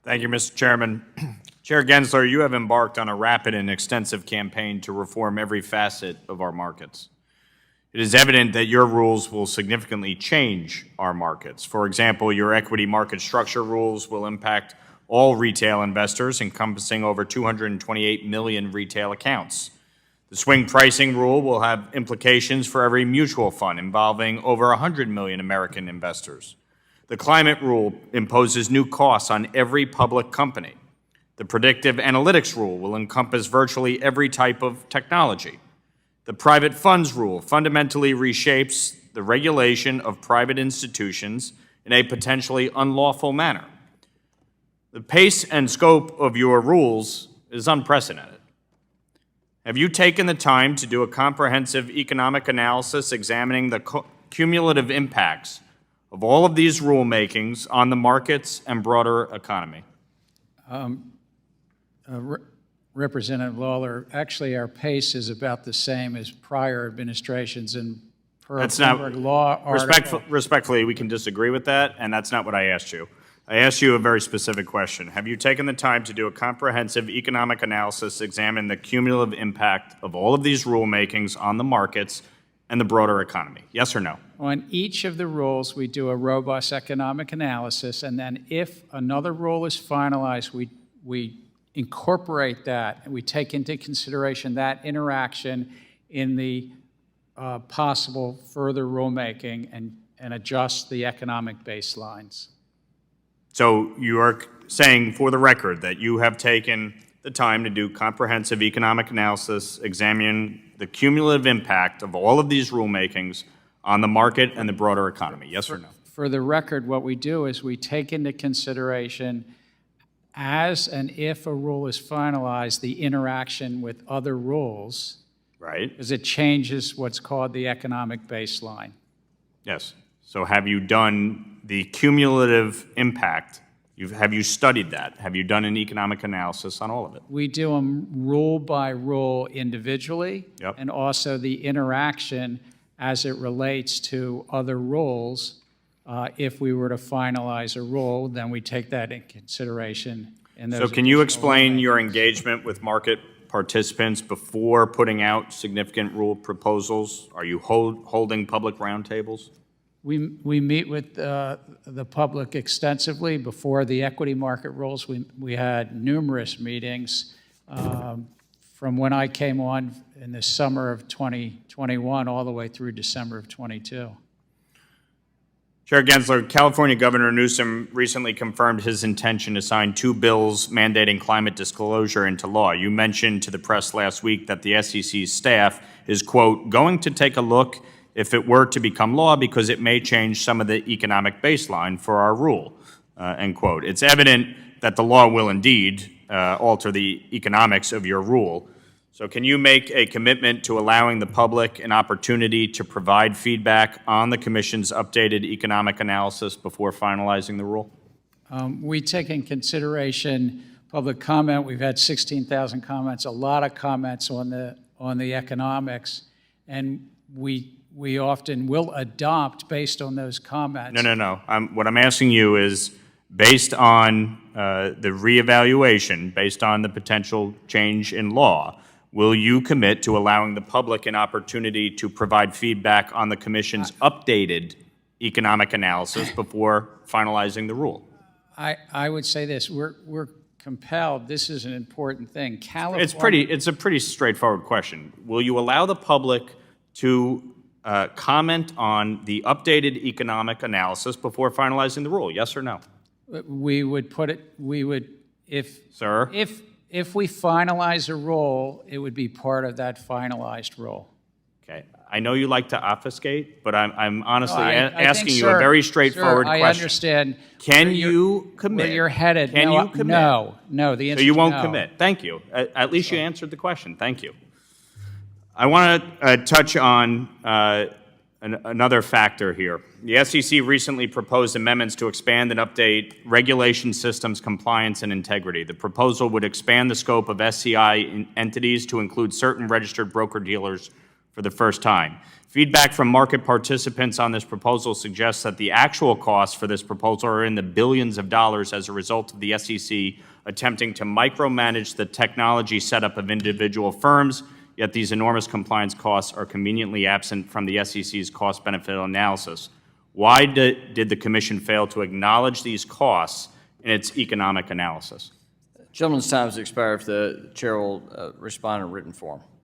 Thank you, Mr. Chairman. Chair Gensler, you have embarked on a rapid and extensive campaign to reform every facet of our markets. It is evident that your rules will significantly change our markets. For example, your equity market structure rules will impact all retail investors, encompassing over 228 million retail accounts. The swing pricing rule will have implications for every mutual fund involving over 100 million American investors. The climate rule imposes new costs on every public company. The predictive analytics rule will encompass virtually every type of technology. The private funds rule fundamentally reshapes the regulation of private institutions in a potentially unlawful manner. The pace and scope of your rules is unprecedented. Have you taken the time to do a comprehensive economic analysis examining the cumulative impacts of all of these rulemakings on the markets and broader economy? Representative Lawler, actually our pace is about the same as prior administrations, and per That's Bloomberg law article. Respectfully, we can disagree with that, and that's not what I asked you. I asked you a very specific question. Have you taken the time to do a comprehensive economic analysis examining the cumulative impact of all of these rulemakings on the markets and the broader economy? Yes or no? On each of the rules, we do a robust economic analysis, and then if another rule is finalized, we incorporate that, and we take into consideration that interaction in the possible further rulemaking and adjust the economic baselines. So you are saying, for the record, that you have taken the time to do comprehensive economic analysis, examining the cumulative impact of all of these rulemakings on the market and the broader economy, yes or no? For the record, what we do is we take into consideration, as and if a rule is finalized, the interaction with other rules. Right. Because it changes what's called the economic baseline. Yes. So have you done the cumulative impact? Have you studied that? Have you done an economic analysis on all of it? We do them rule by rule individually, Yep. and also the interaction as it relates to other rules. If we were to finalize a rule, then we take that in consideration. So can you explain your engagement with market participants before putting out significant rule proposals? Are you holding public roundtables? We meet with the public extensively. Before the equity market rules, we had numerous meetings from when I came on in the summer of 2021 all the way through December of 22. Chair Gensler, California Governor Newsom recently confirmed his intention to sign 2 bills mandating climate disclosure into law. You mentioned to the press last week that the SEC's staff is, quote, going to take a look if it were to become law because it may change some of the economic baseline for our rule, end quote. It's evident that the law will indeed alter the economics of your rule. So can you make a commitment to allowing the public an opportunity to provide feedback on the Commission's updated economic analysis before finalizing the rule? We take in consideration public comment. We've had 16,000 comments, a lot of comments on the economics, and we often will adopt based on those comments. No. What I'm asking you is, based on the reevaluation, based on the potential change in law, will you commit to allowing the public an opportunity to provide feedback on the Commission's updated economic analysis before finalizing the rule? I would say this: we're compelled. This is an important thing. California. It's a pretty straightforward question. Will you allow the public to comment on the updated economic analysis before finalizing the rule? Yes or no? We would put it. We would Sir? If we finalize a rule, it would be part of that finalized rule. Okay. I know you like to obfuscate, but I'm honestly asking you sir, a very straightforward question. I understand. Can you commit? Where you're headed. Can you commit? No. The answer So you is won't no. commit. Thank you. At least you answered the question. Thank you. I want to touch on another factor here. The SEC recently proposed amendments to expand and update regulation systems compliance and integrity. The proposal would expand the scope of SCI entities to include certain registered broker-dealers for the first time. Feedback from market participants on this proposal suggests that the actual costs for this proposal are in the billions of dollars as a result of the SEC attempting to micromanage the technology setup of individual firms, yet these enormous compliance costs are conveniently absent from the SEC's cost-benefit analysis. Why did the Commission fail to acknowledge these costs in its economic analysis? Gentleman's time has expired. If the chair will respond in written form.